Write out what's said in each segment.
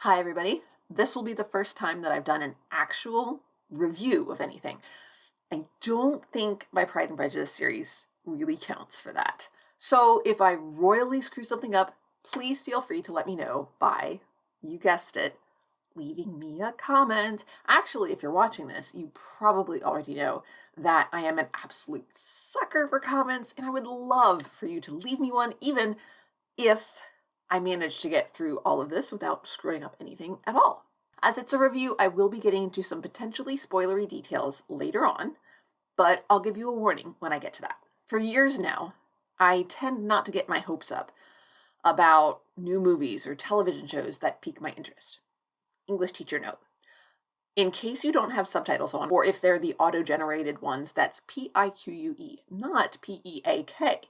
Hi, everybody. This will be the first time that I've done an actual review of anything. I don't think my Pride and Prejudice series really counts for that. So if I royally screw something up, please feel free to let me know by, you guessed it, leaving me a comment. Actually, if you're watching this, you probably already know that I am an absolute sucker for comments, and I would love for you to leave me one, even if I manage to get through all of this without screwing up anything at all. As it's a review, I will be getting into some potentially spoilery details later on, but I'll give you a warning when I get to that. For years now, I tend not to get my hopes up about new movies or television shows that pique my interest. English teacher note. In case you don't have subtitles on, or if they're the auto-generated ones, that's P-I-Q-U-E, not P-E-A-K.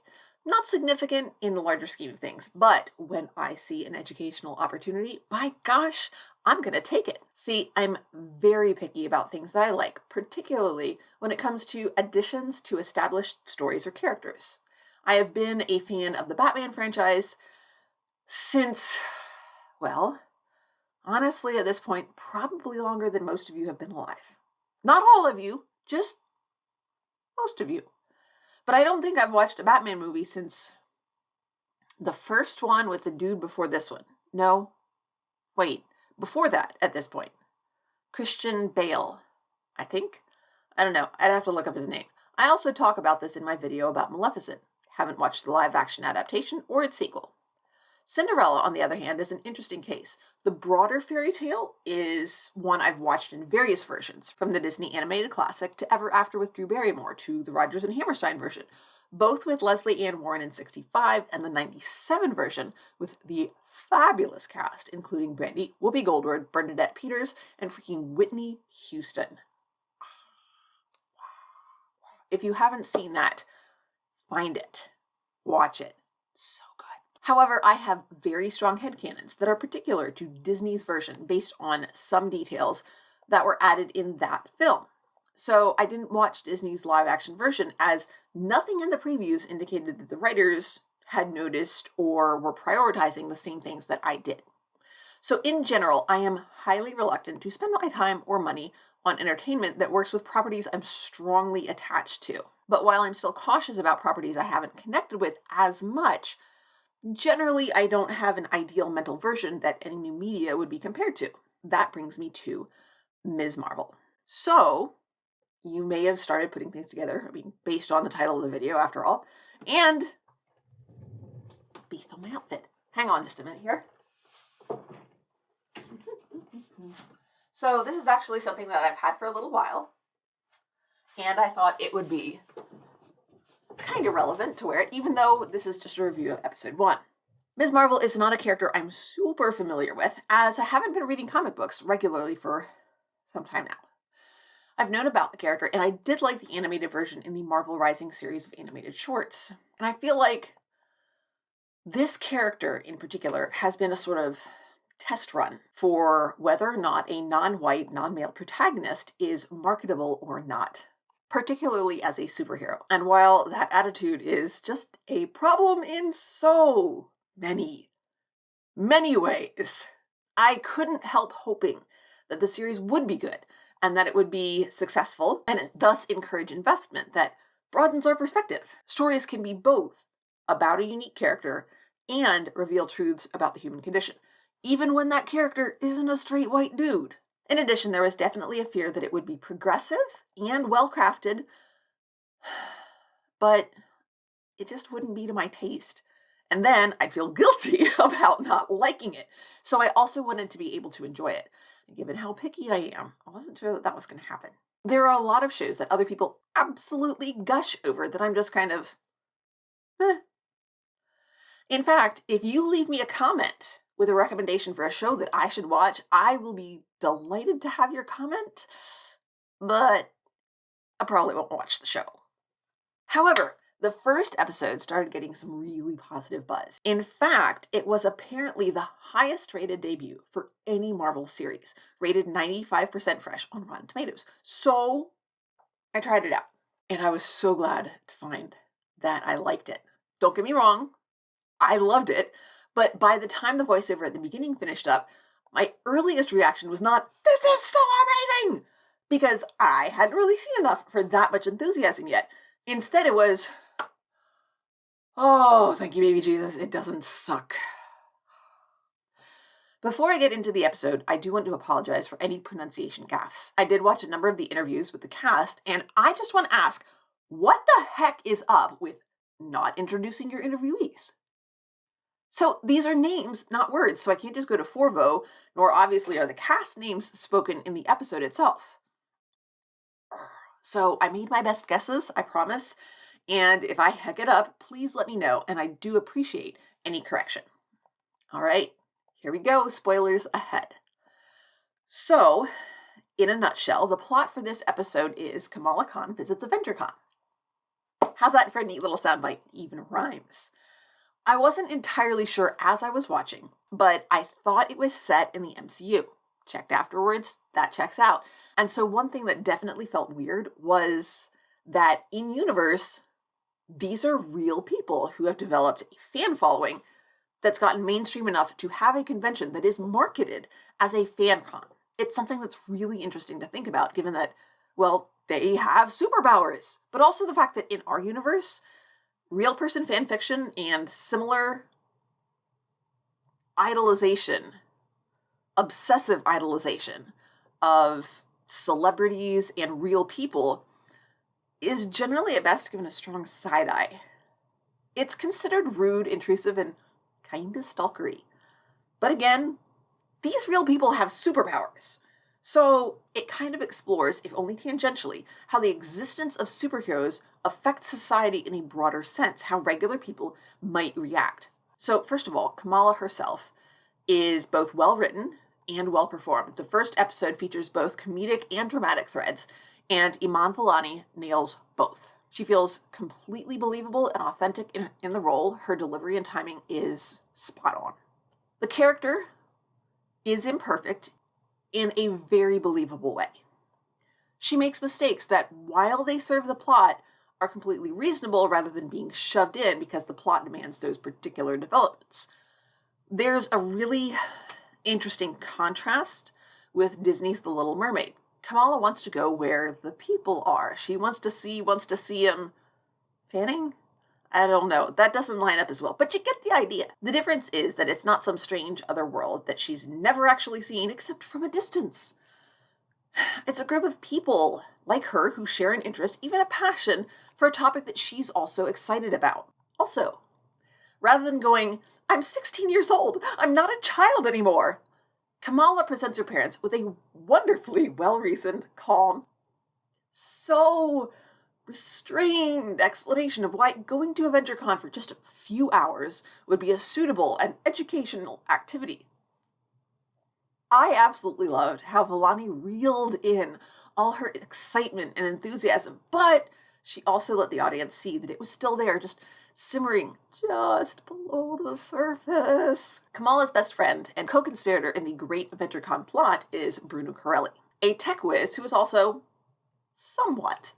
Not significant in the larger scheme of things, but when I see an educational opportunity, by gosh, I'm gonna take it. See, I'm very picky about things that I like, particularly when it comes to additions to established stories or characters. I have been a fan of the Batman franchise since, well, honestly, at this point, probably longer than most of you have been alive. Not all of you, just most of you. But I don't think I've watched a Batman movie since the first one with the dude before this one. No, wait, before that at this point. Christian Bale, I think? I don't know, I'd have to look up his name. I also talk about this in my video about Maleficent. Haven't watched the live-action adaptation or its sequel. Cinderella, on the other hand, is an interesting case. The broader fairy tale is one I've watched in various versions, from the Disney animated classic to Ever After with Drew Barrymore to the Rodgers and Hammerstein version, both with Leslie Ann Warren in '65 and the '97 version with the fabulous cast, including Brandy, Whoopi Goldberg, Bernadette Peters, and freaking Whitney Houston. If you haven't seen that, find it. Watch it. So good. However, I have very strong headcanons that are particular to Disney's version based on some details that were added in that film. So I didn't watch Disney's live-action version, as nothing in the previews indicated that the writers had noticed or were prioritizing the same things that I did. So in general, I am highly reluctant to spend my time or money on entertainment that works with properties I'm strongly attached to. But while I'm still cautious about properties I haven't connected with as much, generally, I don't have an ideal mental version that any new media would be compared to. That brings me to Ms. Marvel. So, you may have started putting things together, based on the title of the video, after all, and based on my outfit. Hang on just a minute here. So, this is actually something that I've had for a little while, and I thought it would be kind of relevant to wear it, even though this is just a review of episode 1. Ms. Marvel is not a character I'm super familiar with, as I haven't been reading comic books regularly for some time now. I've known about the character, and I did like the animated version in the Marvel Rising series of animated shorts. And I feel like this character in particular has been a sort of test run for whether or not a non-white, non-male protagonist is marketable or not, particularly as a superhero. And while that attitude is just a problem in so many ways, I couldn't help hoping that the series would be good and that it would be successful and thus encourage investment that broadens our perspective. Stories can be both about a unique character and reveal truths about the human condition, even when that character isn't a straight white dude. In addition, there was definitely a fear that it would be progressive and well-crafted, but it just wouldn't be to my taste. And then I'd feel guilty about not liking it. So I also wanted to be able to enjoy it. And given how picky I am, I wasn't sure that that was going to happen. There are a lot of shows that other people absolutely gush over that I'm just kind of, eh. In fact, if you leave me a comment with a recommendation for a show that I should watch, I will be delighted to have your comment, but I probably won't watch the show. However, the first episode started getting some really positive buzz. In fact, it was apparently the highest rated debut for any Marvel series, rated 95% fresh on Rotten Tomatoes. So I tried it out, and I was so glad to find that I liked it. Don't get me wrong, I loved it, but by the time the voiceover at the beginning finished up, My earliest reaction was not, "This is so amazing!" because I hadn't really seen enough for that much enthusiasm yet. Instead, it was, "Oh, thank you, baby Jesus, it doesn't suck." Before I get into the episode, I do want to apologize for any pronunciation gaffes. I did watch a number of the interviews with the cast, and I just want to ask, what the heck is up with not introducing your interviewees? So these are names, not words, so I can't just go to Forvo, nor obviously are the cast names spoken in the episode itself. So I made my best guesses, I promise, and if I heck it up, please let me know, and I do appreciate any correction. All right, here we go, spoilers ahead. So, in a nutshell, the plot for this episode is Kamala Khan visits AvengerCon. How's that for a neat little soundbite? Even rhymes. I wasn't entirely sure as I was watching, but I thought it was set in the MCU. Checked afterwards, that checks out. And so one thing that definitely felt weird was that in universe, these are real people who have developed a fan following that's gotten mainstream enough to have a convention that is marketed as a fan con. It's something that's really interesting to think about, given that, well, they have superpowers, but also the fact that in our universe, real person fan fiction and similar idolization, obsessive idolization of celebrities and real people is generally at best given a strong side eye. It's considered rude, intrusive, and kinda stalkery. But again, these real people have superpowers. So it kind of explores, if only tangentially, how the existence of superheroes affects society in a broader sense, how regular people might react. So first of all, Kamala herself is both well-written and well-performed. The first episode features both comedic and dramatic threads, and Iman Vellani nails both. She feels completely believable and authentic in the role. Her delivery and timing is spot on. The character is imperfect in a very believable way. She makes mistakes that, while they serve the plot, are completely reasonable rather than being shoved in because the plot demands those particular developments. There's a really interesting contrast with Disney's The Little Mermaid. Kamala wants to go where the people are. She wants to see them fanning? I don't know. That doesn't line up as well, but you get the idea. The difference is that it's not some strange other world that she's never actually seen except from a distance. It's a group of people like her who share an interest, even a passion, for a topic that she's also excited about. Also, rather than going, "I'm 16 years old, I'm not a child anymore," Kamala presents her parents with a wonderfully well-reasoned, calm, so restrained explanation of why going to AvengerCon for just a few hours would be a suitable and educational activity. I absolutely loved how Vellani reeled in all her excitement and enthusiasm, but she also let the audience see that it was still there, just simmering just below the surface. Kamala's best friend and co-conspirator in the Great AvengerCon plot is Bruno Corelli, a tech whiz who is also somewhat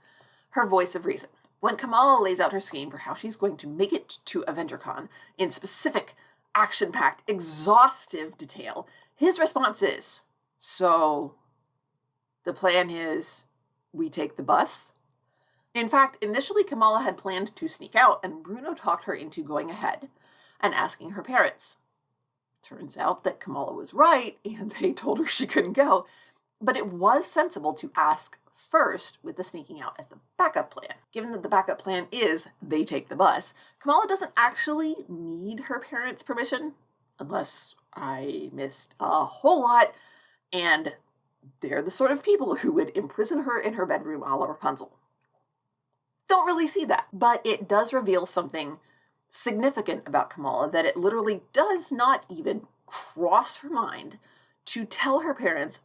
her voice of reason. When Kamala lays out her scheme for how she's going to make it to AvengerCon in specific, action-packed, exhaustive detail, his response is, "So, the plan is we take the bus?" In fact, initially Kamala had planned to sneak out, and Bruno talked her into going ahead and asking her parents. Turns out that Kamala was right, and they told her she couldn't go. But it was sensible to ask first, with the sneaking out as the backup plan. Given that the backup plan is they take the bus, Kamala doesn't actually need her parents' permission, unless I missed a whole lot, and they're the sort of people who would imprison her in her bedroom a la Rapunzel. Don't really see that, but it does reveal something significant about Kamala, that it literally does not even cross her mind to tell her parents,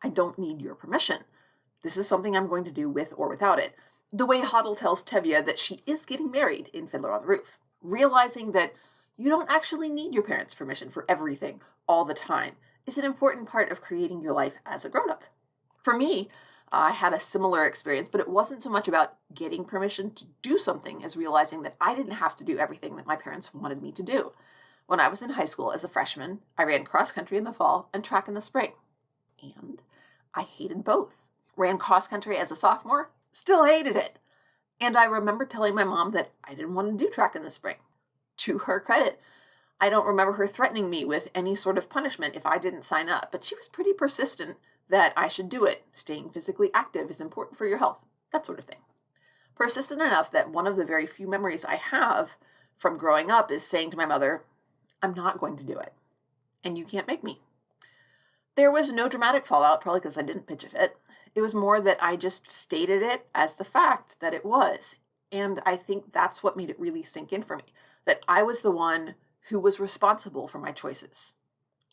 "I don't need your permission. This is something I'm going to do with or without it." The way Hoddle tells Tevye that she is getting married in Fiddler on the Roof. Realizing that you don't actually need your parents' permission for everything all the time is an important part of creating your life as a grown-up. For me, I had a similar experience, but it wasn't so much about getting permission to do something as realizing that I didn't have to do everything that my parents wanted me to do. When I was in high school as a freshman, I ran cross country in the fall and track in the spring. And I hated both. Ran cross country as a sophomore, still hated it. And I remember telling my mom that I didn't want to do track in the spring. To her credit, I don't remember her threatening me with any sort of punishment if I didn't sign up, but she was pretty persistent that I should do it. Staying physically active is important for your health, that sort of thing. Persistent enough that one of the very few memories I have from growing up is saying to my mother, I'm not going to do it, and you can't make me. There was no dramatic fallout, probably because I didn't pitch a fit. It was more that I just stated it as the fact that it was. And I think that's what made it really sink in for me, that I was the one who was responsible for my choices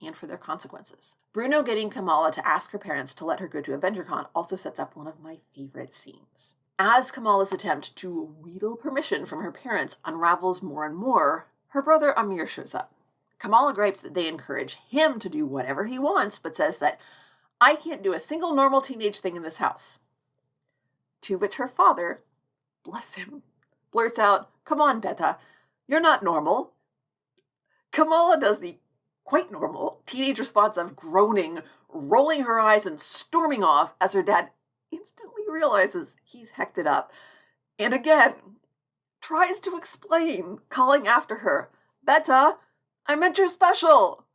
and for their consequences. Bruno getting Kamala to ask her parents to let her go to AvengerCon also sets up one of my favorite scenes. As Kamala's attempt to wheedle permission from her parents unravels more and more, her brother Amir shows up. Kamala gripes that they encourage him to do whatever he wants, but says that I can't do a single normal teenage thing in this house. To which her father, bless him, blurts out, come on, Beta, you're not normal. Kamala does the quite normal teenage response of groaning, rolling her eyes, and storming off as her dad instantly realizes he's hecked it up. And again, tries to explain, calling after her, Beta, I meant you're special.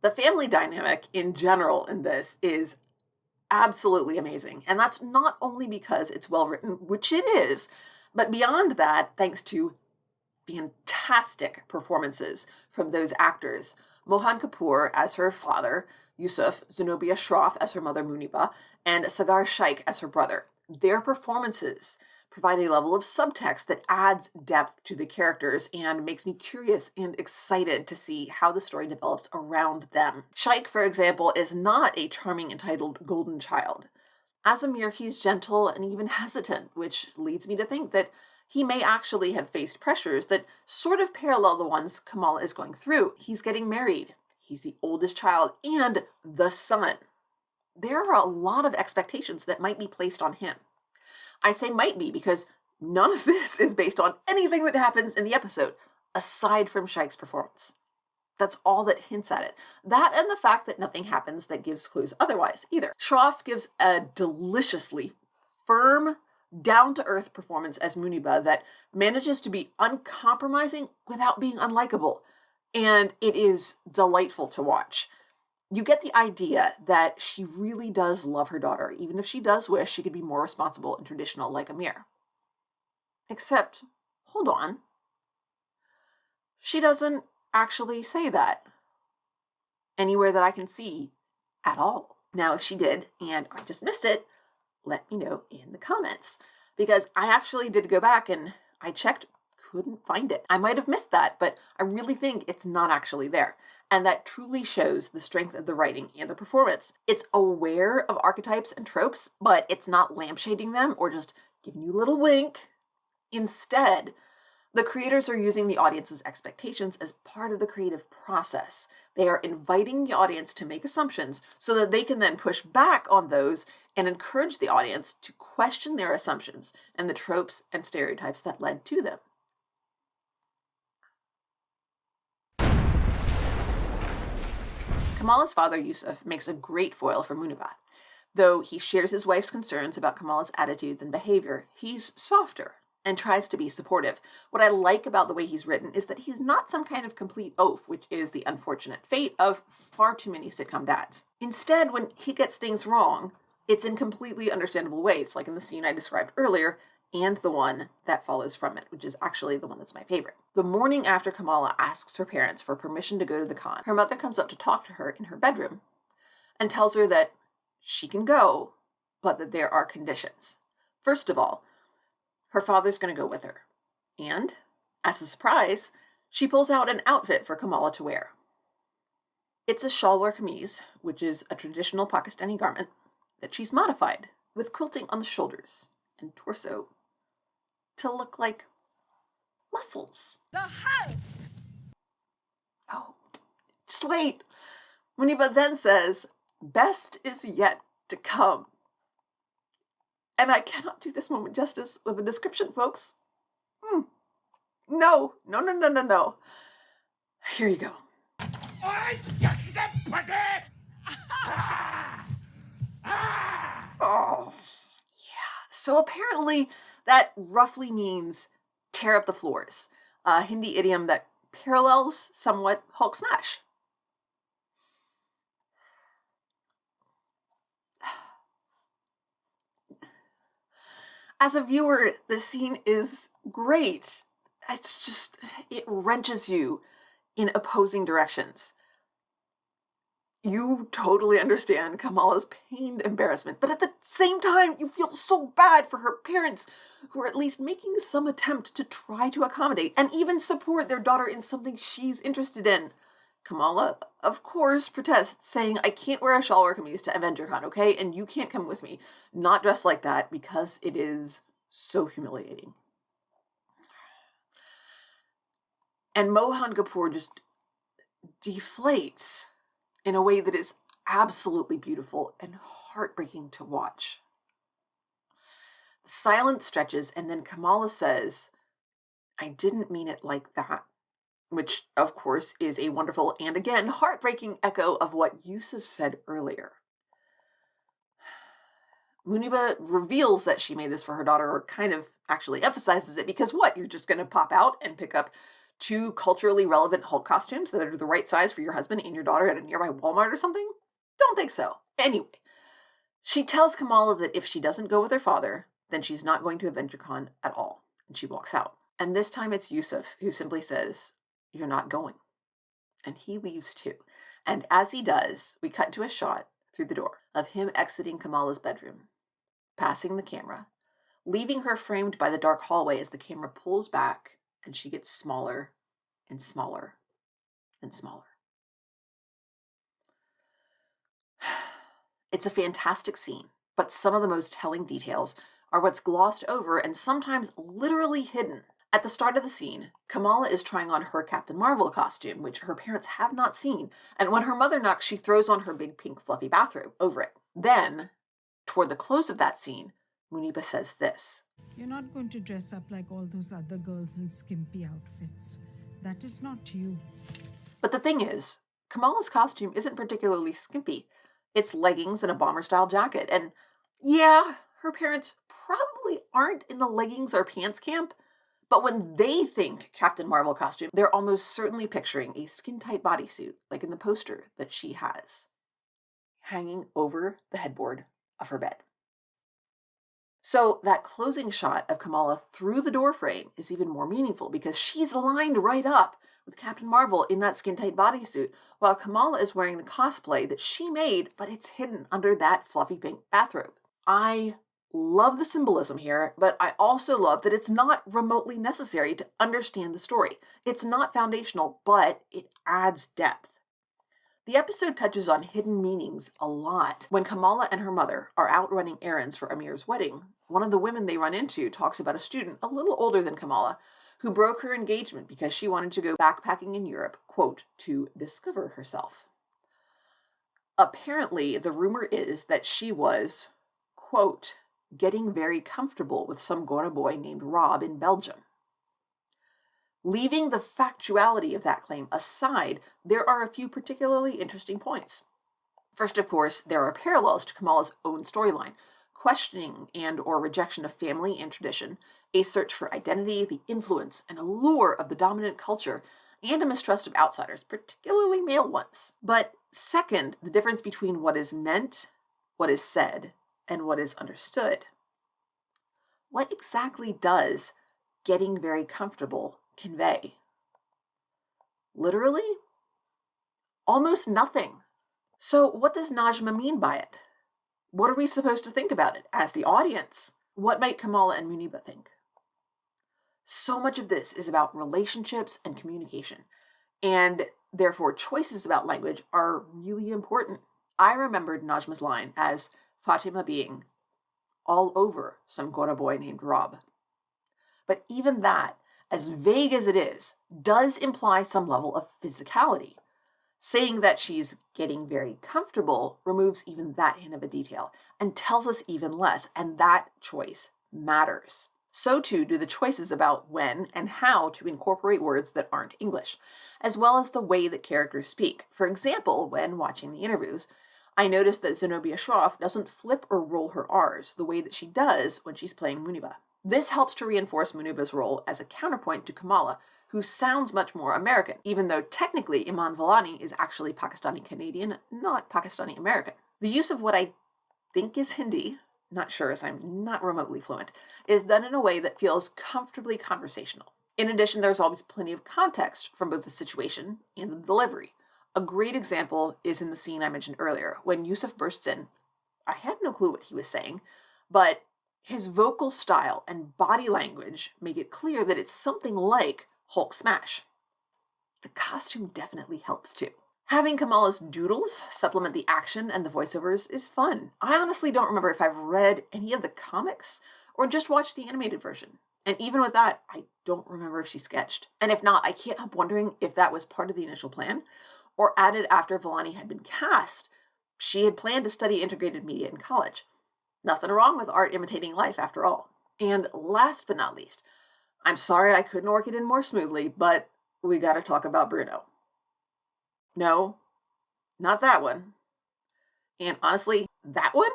The family dynamic in general in this is absolutely amazing. And that's not only because it's well written, which it is, but beyond that, thanks to fantastic performances from those actors. Mohan Kapoor as her father, Yusuf, Zenobia Shroff as her mother Muniba, and Sagar Shaikh as her brother. Their performances provide a level of subtext that adds depth to the characters and makes me curious and excited to see how the story develops around them. Shaikh, for example, is not a charming, entitled golden child. As Amir, he's gentle and even hesitant, which leads me to think that he may actually have faced pressures that sort of parallel the ones Kamala is going through. He's getting married. He's the oldest child and the son. There are a lot of expectations that might be placed on him. I say might be because none of this is based on anything that happens in the episode, aside from Shaikh's performance. That's all that hints at it. That and the fact that nothing happens that gives clues otherwise, either. Shroff gives a deliciously firm, down-to-earth performance as Muniba that manages to be uncompromising without being unlikable. And it is delightful to watch. You get the idea that she really does love her daughter, even if she does wish she could be more responsible and traditional like Amir. Except, hold on. She doesn't actually say that anywhere that I can see at all. Now, if she did, and I just missed it, let me know in the comments. Because I actually did go back and I checked, couldn't find it. I might have missed that, but I really think it's not actually there. And that truly shows the strength of the writing and the performance. It's aware of archetypes and tropes, but it's not lampshading them or just giving you a little wink. Instead, the creators are using the audience's expectations as part of the creative process. They are inviting the audience to make assumptions so that they can then push back on those and encourage the audience to question their assumptions and the tropes and stereotypes that led to them. Kamala's father, Yusuf, makes a great foil for Muniba. Though he shares his wife's concerns about Kamala's attitudes and behavior, he's softer and tries to be supportive. What I like about the way he's written is that he's not some kind of complete oaf, which is the unfortunate fate of far too many sitcom dads. Instead, when he gets things wrong, it's in completely understandable ways, like in the scene I described earlier, and the one that follows from it, which is actually the one that's my favorite. The morning after Kamala asks her parents for permission to go to the con, her mother comes up to talk to her in her bedroom and tells her that she can go, but that there are conditions. First of all, her father's going to go with her. And, as a surprise, she pulls out an outfit for Kamala to wear. It's a shalwar kameez, which is a traditional Pakistani garment that she's modified with quilting on the shoulders and torso to look like muscles. Oh, just wait. Muniba then says, best is yet to come. And I cannot do this moment justice with a description, folks. No. Here you go. Oh, yeah. So apparently that roughly means tear up the floors, a Hindi idiom that parallels somewhat Hulk smash. As a viewer, the scene is great. It's just, it wrenches you in opposing directions. You totally understand Kamala's pained embarrassment, but at the same time, you feel so bad for her parents, who are at least making some attempt to try to accommodate and even support their daughter in something she's interested in. Kamala, of course, protests, saying, I can't wear a shawl or kameez to AvengerCon, okay? And you can't come with me. Not dressed like that, because it is so humiliating. And Mohan Kapoor just deflates in a way that is absolutely beautiful and heartbreaking to watch. The silence stretches, and then Kamala says, I didn't mean it like that. Which, of course, is a wonderful and, again, heartbreaking echo of what Yusuf said earlier. Muniba reveals that she made this for her daughter, or kind of actually emphasizes it, because what? You're just going to pop out and pick up 2 culturally relevant Hulk costumes that are the right size for your husband and your daughter at a nearby Walmart or something? Don't think so. Anyway, she tells Kamala that if she doesn't go with her father, then she's not going to AvengerCon at all, and she walks out. And this time it's Yusuf who simply says, you're not going. And he leaves too. And as he does, we cut to a shot through the door of him exiting Kamala's bedroom, passing the camera, leaving her framed by the dark hallway as the camera pulls back and she gets smaller and smaller and smaller. It's a fantastic scene, but some of the most telling details are what's glossed over and sometimes literally hidden. At the start of the scene, Kamala is trying on her Captain Marvel costume, which her parents have not seen, and when her mother knocks, she throws on her big pink fluffy bathrobe over it. Then, toward the close of that scene, Muniba says this. You're not going to dress up like all those other girls in skimpy outfits. That is not you. But the thing is, Kamala's costume isn't particularly skimpy. It's leggings and a bomber-style jacket, and yeah, her parents probably aren't in the leggings or pants camp, but when they think Captain Marvel costume, they're almost certainly picturing a skin-tight bodysuit, like in the poster that she has, hanging over the headboard of her bed. So that closing shot of Kamala through the door frame is even more meaningful because she's lined right up with Captain Marvel in that skin-tight bodysuit, while Kamala is wearing the cosplay that she made, but it's hidden under that fluffy pink bathrobe. I love the symbolism here, but I also love that it's not remotely necessary to understand the story. It's not foundational, but it adds depth. The episode touches on hidden meanings a lot. When Kamala and her mother are out running errands for Amir's wedding, one of the women they run into talks about a student a little older than Kamala who broke her engagement because she wanted to go backpacking in Europe, quote, to discover herself. Apparently, the rumor is that she was, quote, getting very comfortable with some Gora boy named Rob in Belgium. Leaving the factuality of that claim aside, there are a few particularly interesting points. First, of course, there are parallels to Kamala's own storyline, questioning and or rejection of family and tradition, a search for identity, the influence and allure of the dominant culture, and a mistrust of outsiders, particularly male ones. But second, the difference between what is meant, what is said, and what is understood. What exactly does getting very comfortable convey? Literally? Almost nothing. So what does Najma mean by it? What are we supposed to think about it as the audience? What might Kamala and Muniba think? So much of this is about relationships and communication, and therefore choices about language are really important. I remembered Najma's line as Fatima being all over some Gora boy named Rob. But even that, as vague as it is, does imply some level of physicality. Saying that she's getting very comfortable removes even that hint of a detail and tells us even less, and that choice matters. So too do the choices about when and how to incorporate words that aren't English, as well as the way that characters speak. For example, when watching the interviews, I noticed that Zenobia Shroff doesn't flip or roll her R's the way that she does when she's playing Muniba. This helps to reinforce Muniba's role as a counterpoint to Kamala, who sounds much more American, even though technically Iman Vellani is actually Pakistani-Canadian, not Pakistani-American. The use of what I think is Hindi, not sure as I'm not remotely fluent, is done in a way that feels comfortably conversational. In addition, there's always plenty of context from both the situation and the delivery. A great example is in the scene I mentioned earlier, when Yusuf bursts in. I had no clue what he was saying, but his vocal style and body language make it clear that it's something like Hulk smash. The costume definitely helps too. Having Kamala's doodles supplement the action and the voiceovers is fun. I honestly don't remember if I've read any of the comics or just watched the animated version. And even with that, I don't remember if she sketched. And if not, I can't help wondering if that was part of the initial plan or added after Vellani had been cast. She had planned to study integrated media in college. Nothing wrong with art imitating life after all. And last but not least, I'm sorry I couldn't work it in more smoothly, but we gotta talk about Bruno. No, not that one. And honestly, that one?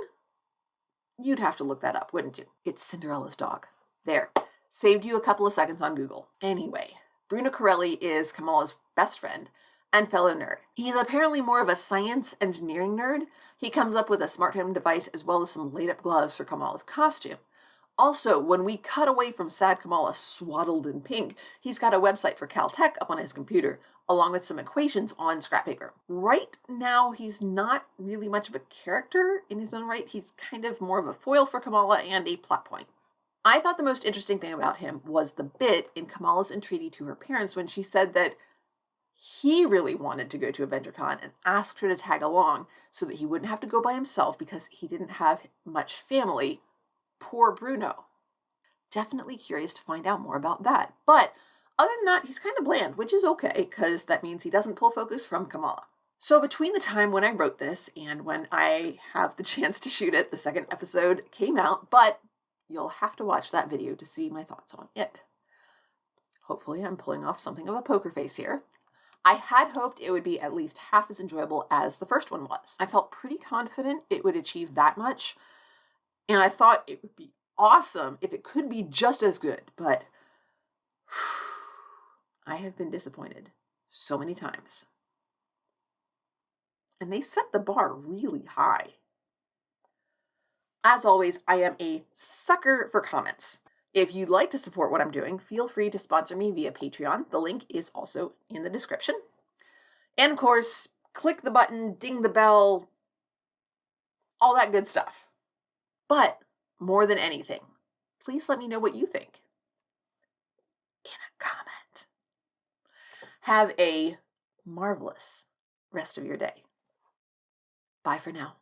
You'd have to look that up, wouldn't you? It's Cinderella's dog. There, saved you a couple of seconds on Google. Anyway, Bruno Corelli is Kamala's best friend and fellow nerd. He's apparently more of a science engineering nerd. He comes up with a smart home device as well as some laid-up gloves for Kamala's costume. Also, when we cut away from sad Kamala swaddled in pink, he's got a website for Caltech up on his computer, along with some equations on scrap paper. Right now, he's not really much of a character in his own right. He's kind of more of a foil for Kamala and a plot point. I thought the most interesting thing about him was the bit in Kamala's entreaty to her parents when she said that he really wanted to go to AvengerCon and asked her to tag along so that he wouldn't have to go by himself because he didn't have much family. Poor Bruno. Definitely curious to find out more about that. But other than that, he's kind of bland, which is okay, because that means he doesn't pull focus from Kamala. So between the time when I wrote this and when I have the chance to shoot it, the second episode came out, but you'll have to watch that video to see my thoughts on it. Hopefully I'm pulling off something of a poker face here. I had hoped it would be at least half as enjoyable as the first one was. I felt pretty confident it would achieve that much, and I thought it would be awesome if it could be just as good, but I have been disappointed so many times. And they set the bar really high. As always, I am a sucker for comments. If you'd like to support what I'm doing, feel free to sponsor me via Patreon. The link is also in the description. And of course, click the button, ding the bell, all that good stuff. But more than anything, please let me know what you think in a comment. Have a marvelous rest of your day. Bye for now.